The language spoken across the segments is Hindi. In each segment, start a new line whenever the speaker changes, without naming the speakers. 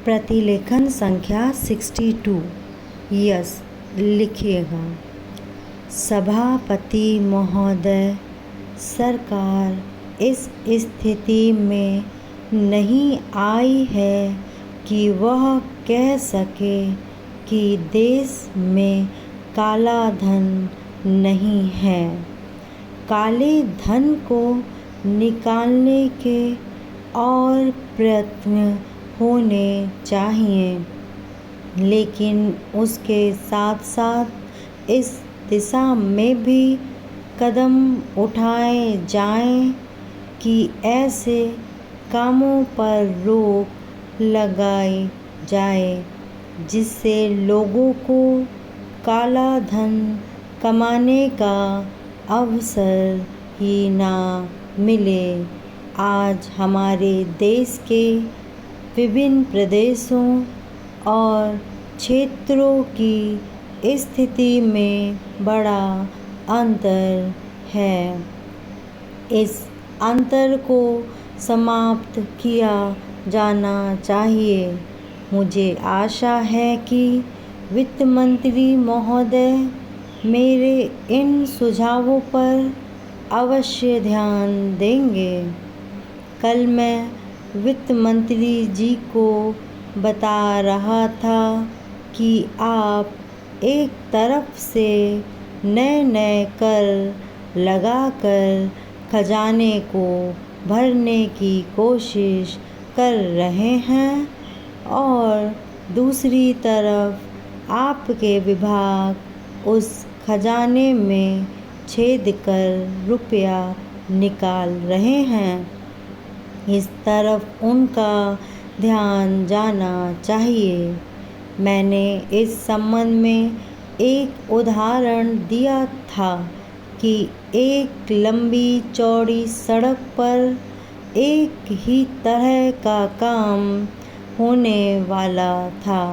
प्रतिलेखन संख्या 62 यस लिखिएगा। सभापति महोदय, सरकार इस स्थिति में नहीं आई है कि वह कह सके कि देश में काला धन नहीं है। काले धन को निकालने के और प्रयत्न होने चाहिए, लेकिन उसके साथ साथ इस दिशा में भी कदम उठाए जाएं कि ऐसे कामों पर रोक लगाई जाए जिससे लोगों को काला धन कमाने का अवसर ही ना मिले। आज हमारे देश के विभिन्न प्रदेशों और क्षेत्रों की स्थिति में बड़ा अंतर है। इस अंतर को समाप्त किया जाना चाहिए। मुझे आशा है कि वित्त मंत्री महोदय मेरे इन सुझावों पर अवश्य ध्यान देंगे। कल मैं वित्त मंत्री जी को बता रहा था कि आप एक तरफ से नए कर लगाकर खजाने को भरने की कोशिश कर रहे हैं और दूसरी तरफ आपके विभाग उस खजाने में छेद कर रुपया निकाल रहे हैं। इस तरफ उनका ध्यान जाना चाहिए। मैंने इस संबंध में एक उदाहरण दिया था कि एक लंबी चौड़ी सड़क पर एक ही तरह का काम होने वाला था।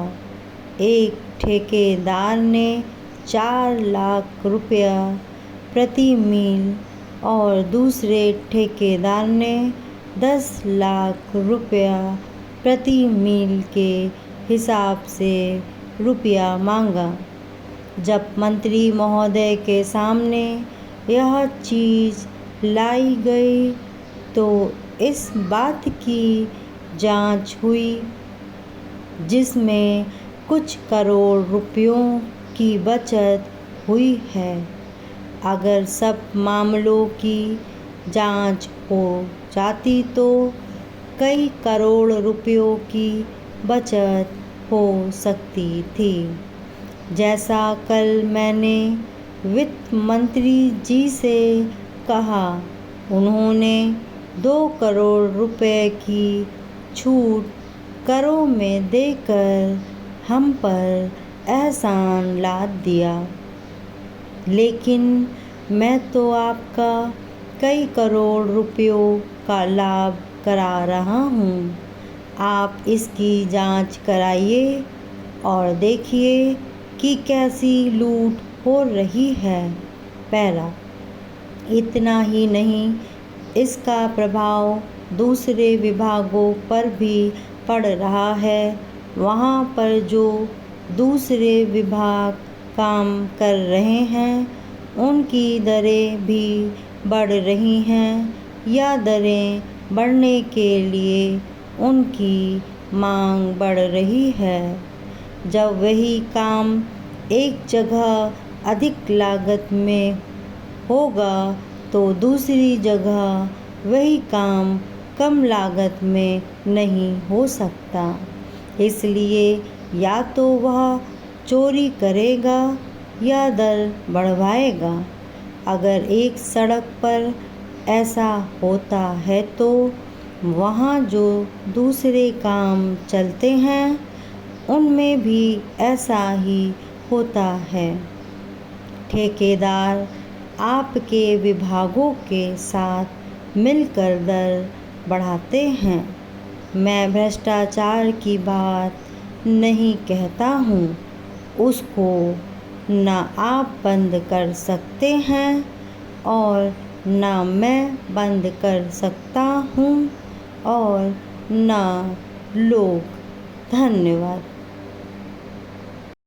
एक ठेकेदार ने 4 लाख रुपया प्रति मील और दूसरे ठेकेदार ने 10 लाख रुपया प्रति मील के हिसाब से रुपया मांगा। जब मंत्री महोदय के सामने यह चीज़ लाई गई तो इस बात की जांच हुई जिसमें कुछ करोड़ रुपयों की बचत हुई है। अगर सब मामलों की जांच हो जाती तो कई करोड़ रुपयों की बचत हो सकती थी। जैसा कल मैंने वित्त मंत्री जी से कहा, उन्होंने 2 करोड़ रुपए की छूट करों में देकर हम पर एहसान लाद दिया, लेकिन मैं तो आपका कई करोड़ रुपयों का लाभ करा रहा हूँ। आप इसकी जांच कराइए और देखिए कि कैसी लूट हो रही है। पैरा इतना ही नहीं, इसका प्रभाव दूसरे विभागों पर भी पड़ रहा है। वहाँ पर जो दूसरे विभाग काम कर रहे हैं उनकी दरें भी बढ़ रही हैं या दरें बढ़ने के लिए उनकी मांग बढ़ रही है। जब वही काम एक जगह अधिक लागत में होगा तो दूसरी जगह वही काम कम लागत में नहीं हो सकता। इसलिए या तो वह चोरी करेगा या दर बढ़वाएगा। अगर एक सड़क पर ऐसा होता है तो वहाँ जो दूसरे काम चलते हैं उनमें भी ऐसा ही होता है। ठेकेदार आपके विभागों के साथ मिलकर दर बढ़ाते हैं। मैं भ्रष्टाचार की बात नहीं कहता हूँ, उसको न आप बंद कर सकते हैं और न मैं बंद कर सकता हूँ और न लोग धन्यवाद।